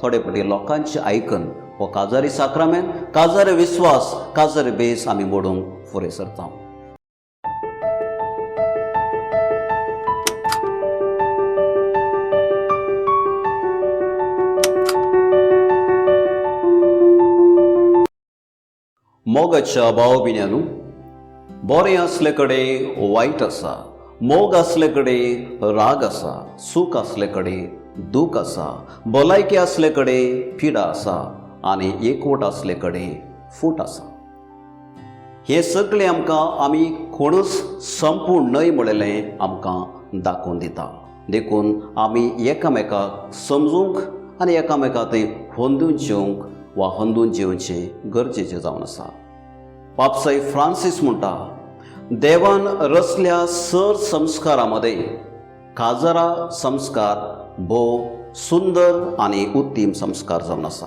थोडे फावटी लोकांचे आयकन हो काजारी साक्रामेंत, काजारी विश्वास, काजारी बेस आमी मोडूंक फुडें सरता. मोगाच्या भाव भिण्यानू, बरें असले कडेन वायट आसा, मोग असले कडेन राग आसा, सूख असले कडेन दूख आसा, भलायकी असले कडेन पिडा आसा आनी एकवट असले कडेन फूट आसा. हे सगळें आमकां आमी कोणूच संपूर्ण न्हय म्हणलेलें आमकां दाखोवन दिता. देखून आमी एकामेकाक समजूंक आनी एकामेकाक थंय होंदून जेवंक वा होंदून जेवचें गरजेचें जावन आसा. पापसाई फ्रांसीस म्हणटा, देवान रचल्या सर संस्कारा मदें काजारा संस्कार भोव सुंदर आनी उत्तीम संस्कार जावन आसा.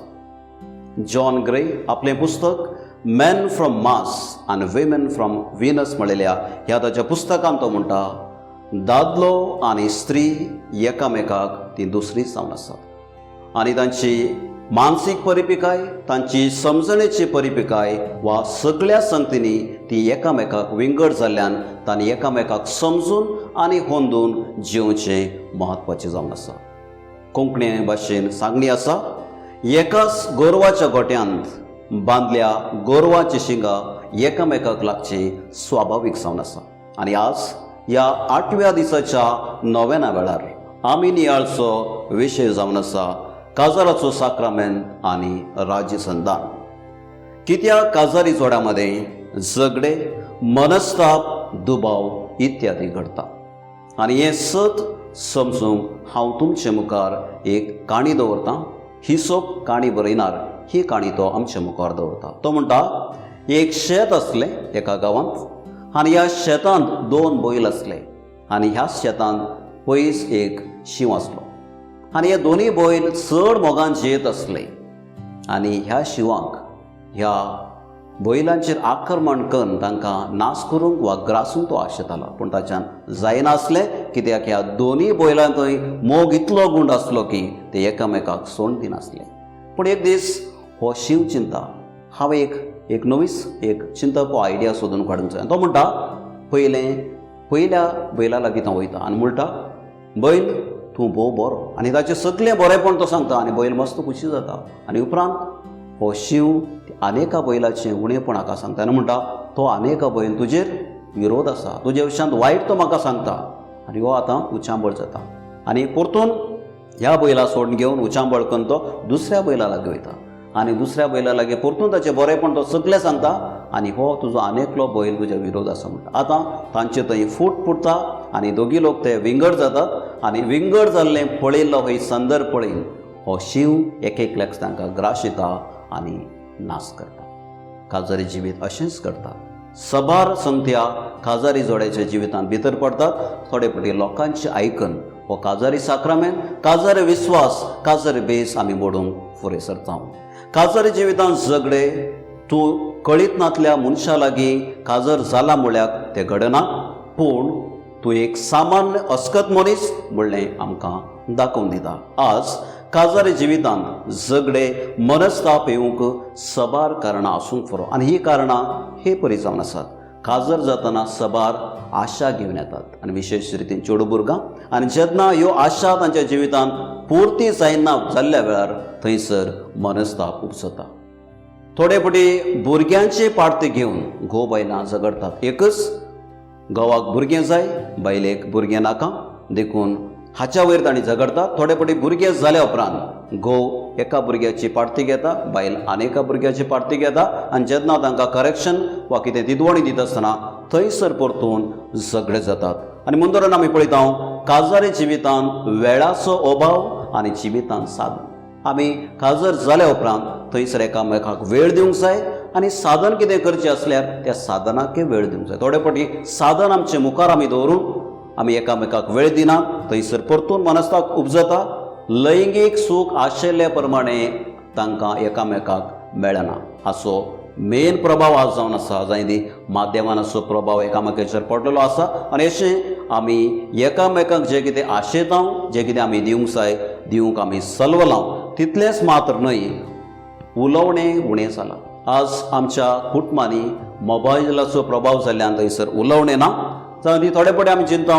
जॉन ग्रे आपलें पुस्तक मॅन फ्रॉम मार्स आनी विमेन फ्रॉम व्हिनस म्हणलेल्या ह्या ताच्या पुस्तकांत तो म्हणटा, दादलो आनी स्त्री एकामेकाक ती दुसरीच जावन आसात आनी तांची मानसीक परिपिकाय, तांची समजणेची परिपिकाय वा सगळ्या संगतींनी ती एकामेकाक विंगड जाल्ल्यान तांणी एकामेकाक समजून आनी होंदून जिवचें म्हत्वाचें जावन आसा. कोंकणी भाशेन सांगणी आसा, एकाच गोरवाच्या गोट्यांत बांदल्या गोरवाची शिंगां एकामेकाक लागची स्वाभावीक जावन आसा. आनी आज ह्या 8व्या दिसाच्या नोवेना वेळार आमी नियाळचो विशय जावन आसा काजाराचो साक्रामेंत आनी राजसंधान. कित्याक काजारी जोड्या मदें झगडे, मनस्ताप, दुबाव इत्यादी घडटा. आनी हें सत समजूंक हांव तुमचे मुखार एक काणी दवरतां. हिसोप काणी बरयनार ही काणी तो आमच्या मुखार दवरता. तो म्हणटा, एक शेत असलें एका गांवांत आनी ह्या शेतांत 2 बैल असले आनी ह्या शेतांत पयस एक शिव आसलो आनी हे दोनूय बैल चड मोगान जेत असले आनी ह्या शिवांक ह्या बैलांचेर आक्रमण करून तांकां नाश करूंक वा ग्रासूंक तो आशेतालो. पूण ताच्यान जायनासलें, कित्याक ह्या दोनूय बैलांकय मोग इतलो गूंड आसलो की ते एकामेकाक सोड दिनासले. पूण एक दीस हो शिव चिंता, हांव एक नवीच एक चिंतप हो आयडिया सोदून काडूंक जाय. तो म्हणटा, पयल्या बैला लागीं तो वयता आनी म्हणटा, बैल तूं भोव बरो, आनी ताचें सगळें बरेंपण तो सांगता आनी बैल मस्त खुशी जाता. आनी उपरांत हो शिव आनेका बैलाचें उणेपण हाका सांगता आनी म्हणटा, तो आनेका बैल तुजेर विरोध आसा, तुजे विशयांत वायट तो म्हाका सांगता. आनी हो आतां उचांबळ जाता आनी परतून ह्या बैला सोडून घेवन उचांबळ करून तो दुसऱ्या बैला लागीं वयता आनी दुसऱ्या बैला लागीं परतून ताचें बरेंपण तो सगळें सांगता आनी हो तुजो आनेकलो बैल तुज्या विरोध आसा म्हणटा. आतां तांचे थंय फूट फुटता आनी दोगी लोक ते विंगड जातात आनी विंगड जाल्लें पळयल्लो हो संदर्भ पळयन हो शिव एकल्याक तांकां ग्रास येता आनी नाश करता. काजारी जिवीत अशेंच करता. सबार संख्या काजारी जोड्याच्या जिवितांत भितर पडतात. थोडे फावटी लोकांचे आयकन हो काजारी साक्रामेंत, काजारी विश्वास, काजारी बेस आमी मोडूंक फुडें सरता. काजारी जिवितांत झगडे तूं कळीत नातल्या मनशा लागीं काजर जाला म्हळ्यार तें घडना, पूण तूं एक सामान्य अस्कत मनीस म्हणलें आमकां दाखोवन दिता. आज काजारी जिवितांत झगडे, मनस्ताप येवंक सबार कारणां आसूंक पुरो आनी ही कारणां हे परी जावन आसात. काजर जातना सबार आशा घेवन येतात आनी विशेश रितीन चेडूं भुरगां, आनी जेन्ना ह्यो आशा तांच्या जिवितांत पुर्ती जायना जाल्ल्या वेळार थंयसर मनस्ताप उपसता. थोडे फावटी भुरग्यांचे पाडते घेवन घोव बायलां झगडटात. एकच घोवाक भुरगें जाय, बायलेक भुरगें नाका, देखून हाच्या वयर तांणी झगडटात. थोडे फावटी भुरगें जाल्या उपरांत घोव एका भुरग्याची पाडती घेता, बायल आनेका भुरग्याची पाडती घेता आनी जेन्ना तांकां करेक्शन वा कितें दिदवणी दिता आसतना थंयसर परतून झगडे जातात. आनी म्हणून आमी पळयता काजारी जिवितांत वेळाचो अभाव आनी जिवितांत साधन. आमी काजर जाल्या उपरांत थंयसर एकामेकाक वेळ दिवंक जाय आनी साधन कितें करचें आसल्यार त्या साधनाकय वेळ दिवंक जाय. थोडे फावटी साधन आमचे मुखार आमी दवरून आमी एकामेकाक वेळ दिनात, थंयसर परतून मनस्ताप उपजता. लैंगीक सूख आशिल्ले प्रमाणे तांकां एकामेकाक मेळना. हाचो मेन प्रभाव आज जावन आसा, जाय ती माध्यमान असो प्रभाव एकामेकाचेर पडलेलो आसा. आनी अशें आमी एकामेकाक जें कितें आशेतां, जें कितें आमी दिवंक जाय दिवंक आमी सल्व लावन तितलेंच मात्र न्हय, उलोवणें उणें जालां. आज आमच्या कुटुंबांनी मोबायलाचो प्रभाव जाल्ल्यान थंयसर उलोवणें ना. जावं ती थोडे पटी आमी चिंता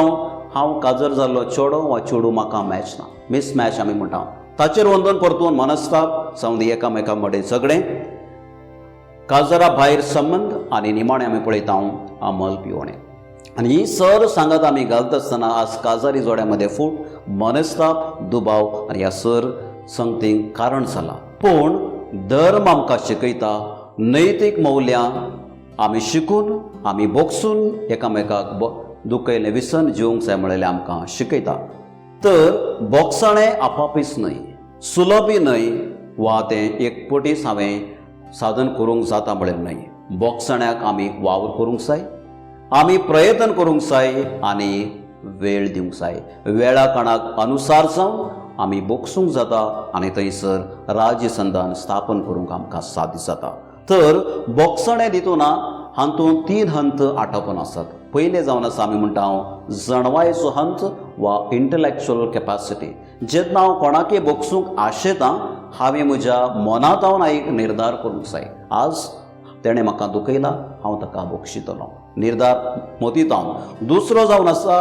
हांव काजर जाल्लो चेडो वा चेडूं म्हाका मॅच ना, मिस मॅच आमी म्हणटा. ताचेर वंदन परतून मनस्ताप जावं दी एकामेका मडें झगडें, काजरा भायर संबंद आनी निमाणें आमी पळयता आमल पिवणें. आनी ही सर सांगत आमी घालता आसतना आज काजारी जोड्या मदें फूट मनस्ताप, दुबाव आनी ह्या सर संगतींक कारण जालां. पूण धर्म आमकां शिकयता नैतीक मौल्यां आमी शिकून आमी बोगसून एकामेकाक दुखयलें विसन जिवंक जाय म्हणलें आमकां शिकयता. तर बोगसाणें आपापीच न्हय, सुलभी न्हय वा तें एकपटीच हांवें साधन करूंक जाता म्हळें न्हय. बोगसाण्याक आमी वावर करूंक जाय, आमी प्रयत्न करूंक जाय आनी वेळ दिवंक जाय. वेळा काळाक अनुसार जावन आमी बोगसूंक जाता आनी थंयसर राज्य संधान स्थापन करूंक आमकां साध्य जाता. तर बोगसाणें दितना हातूंत 3 हंत आटोपून आसात. पयलें जावन आसा आमी म्हणटा जणवायेचो हंत वा इंटलेक्च्युअल कॅपॅसिटी. जेन्ना हांव कोणाकय बोगसूंक आशेतां हांवें म्हज्या मनांत एक निर्धार करूंक जाय. आज तेणें म्हाका दुखयलां, हांव ताका बोगशितलो, निर्धार मोतीत हांव. दुसरो जावन आसा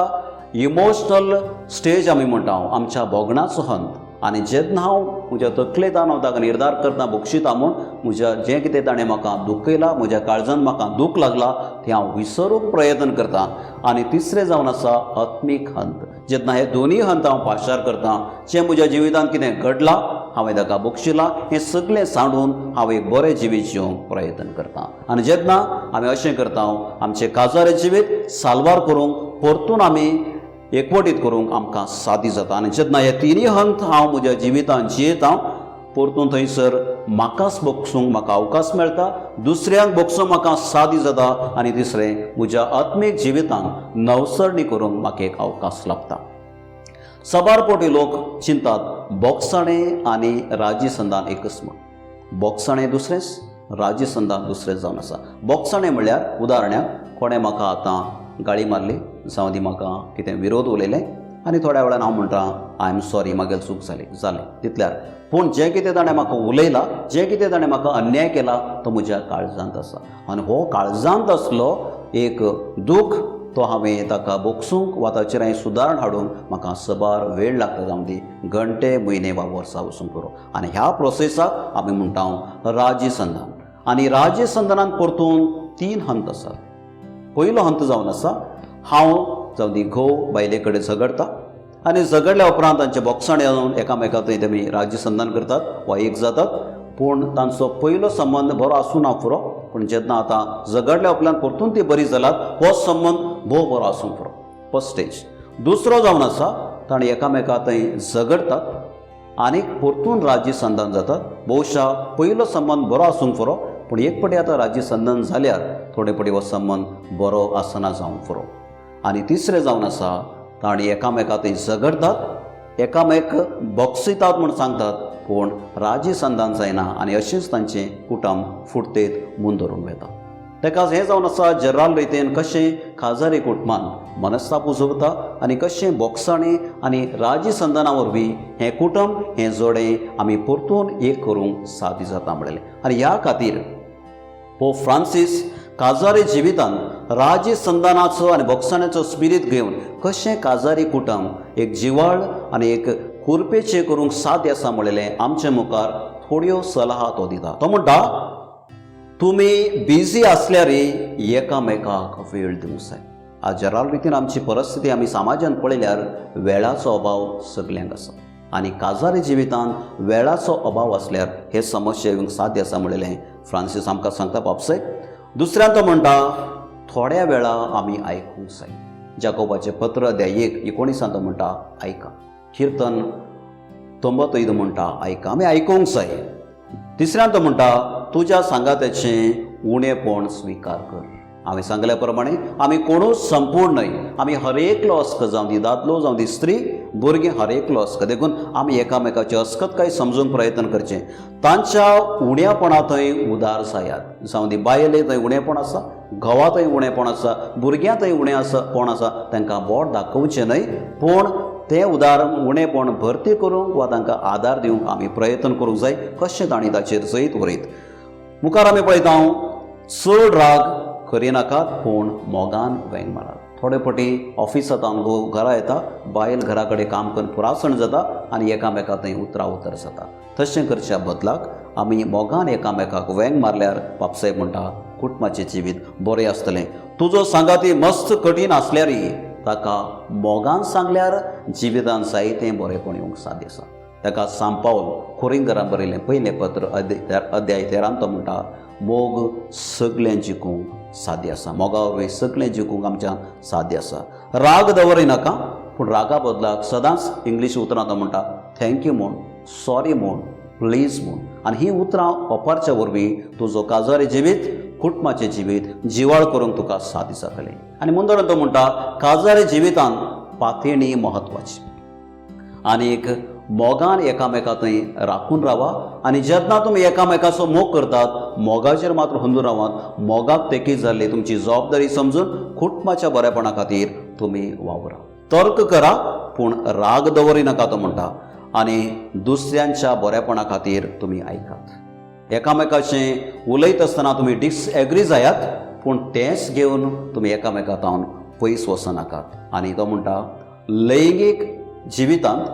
इमोशनल स्टेज आमी म्हणटा आमच्या बोगणाचो हंत. आनी जेन्ना हांव म्हज्या तकलेंतल्यान हांव ताका निर्धार करता बोगशिता म्हूण म्हज्या जें कितें ताणें म्हाका दुखयलां, म्हज्या काळजांत म्हाका दूख लागलां तें हांव विसरूंक प्रयत्न करतां. आनी तिसरें जावन आसा आत्मीक हंत. जेन्ना हे दोनूय हंत हांव पाशार करतां, जें म्हज्या जिवितांत कितें घडलां हांवें ताका बोगशिलां हें सगळें सांडून हांव एक बरें जिवीत जिवंक प्रयत्न करतां. आनी जेन्ना आमी अशें करता आमचें काजारें जिवीत साल्वार करूंक परतून आमी एकवटीत करूंक आमकां सादी जाता. आनी जेन्ना हे तिनूय हंत हांव म्हज्या जिवितांत जियेता परतून थंयसर म्हाकाच बोगसूंक म्हाका अवकाश मेळटा, दुसऱ्यांक बोगसूंक म्हाका सादी जाता आनी तिसरें म्हज्या आत्मीक जिवितांत नवसरणी करूंक म्हाका एक अवकाश लाभता. सबारपोटी लोक चिंतात बोगसाणें आनी राज्य संधान एकच म्हूण. बोगसाणें दुसरेंच, राज्य संधान दुसरें जावन आसा. बोगसाणें म्हणल्यार उदाहरणाक कोणें म्हाका आतां गाळी मारली जावं दी म्हाका कितें विरोध उलयलें आनी थोड्या वेळान हांव म्हणटा आय एम सॉरी, म्हागेली चूक जालें तितल्यार. पूण जें कितें ताणें म्हाका उलयलां, जें कितें ताणें म्हाका अन्याय केला तो म्हज्या काळजांत आसा. आनी हो काळजांत आसलो एक दूख तो हांवें ताका बोगसूंक वा ताचेर हांवें सुदारण हाडूंक म्हाका सबार वेळ लागता, जावं दी घंटे, म्हयने वा वर्सां वचूंक पुरो. आनी ह्या प्रोसेसाक आमी म्हणटा राज्य संधान. आनी राज्य संधानांत परतून 3 हंत आसात. पयलो हंत जावन आसा हांव जावं दी घोव बायले कडेन झगडटा आनी झगडल्या उपरांत तांचे बोगसाणें जावन एकामेकाक थंय तेमी राज्य संधान करतात वा एक जातात. पूण तांचो पयलो संबंद बरो आसूं ना पुरो, पूण जेन्ना आतां झगडल्या उपरांत परतून ती बरी जालात हो संबंद भोव बरो आसूंक पुरो. First stage. दुसरो जावन आसा ताणीं एकामेकाक थंय झगडटात आनीक परतून राज्य संधान जातात. भोवशा पयलो संबंद बरो आसूंक पुरो, पूण एक पटी आतां राज्य संधान जाल्यार थोडे पटी हो संबंद बरो आसना जावंक पुरो. आनी तिसरें जावन आसा ताणीं एकामेकाक थंय झगडटात, एकामेक बोगसितात म्हूण सांगतात, पूण राज्य संधान जायना आनी अशेंच तांचें कुटुंब फुडतेत मून धरून वता. तेका हें जावन आसा जराल रितीन कशें काजारी कुटुंबांत मनस्ताप उजवता आनी कशें बोगसाणें आनी राज्य संधाना वरवीं हें कुटुंब हें जोडें आमी परतून एक करूंक सादी जाता म्हणलें. आनी ह्या खातीर पोप फ्रांसीस काजारी जिवितांत राज्य संधानाचो आनी बोगसाण्याचो स्पिरीट घेवन कशें काजारी कुटुंब एक जिवाळ आनी एक कुरपेचें करूंक साध्य आसा म्हणलें आमचे मुखार थोड्यो सलहा तो दिता. तो म्हणटा तुमी बिजी आसल्यारय एकामेकाक वेळ दिवंक जाय. आज जराल रितीन आमची परिस्थिती आमी समाजांत पळयल्यार वेळाचो अभाव सगल्यांक आसा आनी काजारी जिवितांत वेळाचो अभाव आसल्यार हे समस्या येवंक साध्य आसा म्हणलें फ्रांसीस आमकां सांगता पापसय. दुसऱ्यान तो म्हणटा थोड्या वेळा आमी आयकूंक जाय. जाकोबाचें पत्र अध्याय 1:19 तो म्हणटा आयका. किर्तन 95 म्हणटा आयका, आमी आयकूंक जाय. तिसऱ्यान तो म्हणटा तुज्या सांगात्याचें उणेपण स्विकार कर. हांवें सांगल्या प्रमाणे आमी कोणूच संपूर्ण न्हय. आमी हर एकलो अस्क जावं दी दादलो जावं दी स्त्री भुरगीं हर एकलो अस्क देखून आमी एकामेकाची अस्कतकाय समजूंक प्रयत्न करचें. तांच्या उण्यापणांतय उदार जायात. जावं दी बायले थंय उणेपण आसा, घोवांतय उणेपण आसा, भुरग्यांतय उणेपण आसा, तांकां बोट दाखोवचें न्हय, पूण तें उदार उणेपण भरती करूंक वा तांकां आदार दिवंक आमी प्रयत्न करूंक जाय कशें तांणी ताचेर जैत उरयत. मुखार आमी पळयता चड राग करिनाकात पूण मोगान वेंग मारात. थोडे फावटी ऑफिसांत घरा येता, बायल घरा कडेन काम करून पुरासण जाता आनी एकामेका थंय उतरा उतर जाता. तशें करच्या बदलाक आमी मोगान एकामेकाक वेंग मारल्यार बाबसाहेब म्हणटा कुटुंबाचें जिवीत बरें आसतलें. तुजो सांगाती मस्त कठीण आसल्यारय ताका मोगान सांगल्यार जिवितांत जायतें बरेंपण येवंक साध्य आसा. ताका सांत पावल कोरिंथरांक बरयलें पयलें पत्र अध्याय 13 तो म्हणटा मोग सगळें जिखूंक साध्य आसा. मोगा वरवीं सगळें जिखूंक आमच्या साध्य आसा. राग दवरिनाका पूण रागा बदलाक सदांच इंग्लीश उतरां तो म्हणटा थँक्यू म्हूण, सॉरी म्हूण, प्लीज म्हूण. आनी ही उतरां वापरच्या वरवीं तुजो काजारी जिवीत कुटुंबाचें जिवीत जिवाळ करूंक तुका साध्य जातलें. आनी मुंदोळान तो म्हणटा काजारी जिवितांत पातयणी म्हत्वाची. आनीक मोगान एकामेका थंय राखून रावा आनी जेन्ना तुमी एकामेकाचो मोग करतात मोगाचेर मात्र हुंदूर रावात. मोगाक तेकीत जाल्ली तुमची जबाबदारी समजून कुटुंबाच्या बरेपणा खातीर तुमी वावरा. तर्क करा पूण राग दवरिनाका तो म्हणटा आनी दुसऱ्यांच्या बरेपणा खातीर तुमी आयकात. एकामेकाचें उलयत आसतना तुमी डिसएग्री जायात पूण तेंच घेवन तुमी एकामेकांतावन पयस वचनाकात. आनी तो म्हणटा लैंगीक जिवितांत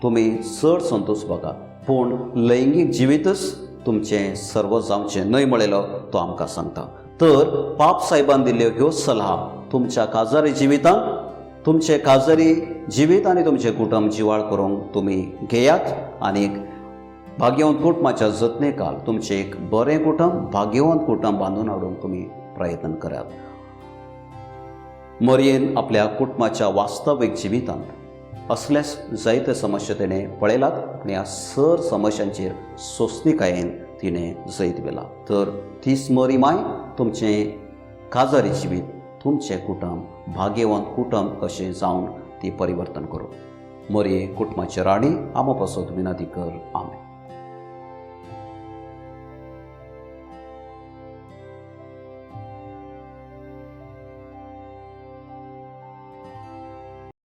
तुमी चड संतोश बघात पूण लैंगीक जिवीतच तुमचें सर्व जावचें न्हय म्हणलेलो तो आमकां सांगता. तर पाप साहेबान दिल्ल्यो ह्यो सल्हा तुमच्या काजारी जिवितांत तुमचें काजारी जिवीत आनी तुमचें कुटुंब जिवाळ करूंक तुमी घेयात आनी भाग्यवंत कुटुंबाच्या जतनेकाल तुमचें एक बरें कुटुंब भाग्यवंत कुटुंब बांदून हाडूंक तुमी प्रयत्न करात. मरयेन आपल्या कुटुंबाच्या वास्तवीक जिवितांत असलेच जायते समस्या तिणें पळयलात आनी ह्या सर समस्यांचेर सोंसणीकायेन तिणें जैत वेला. तर तीच मरी माय तुमचें काजारी जिवीत तुमचें कुटुंब भाग्यवंत कुटुंब कशें जावन ती परिवर्तन करूं. मरये कुटुंबाची राणी आमो पासत विनंती कर. आमेन.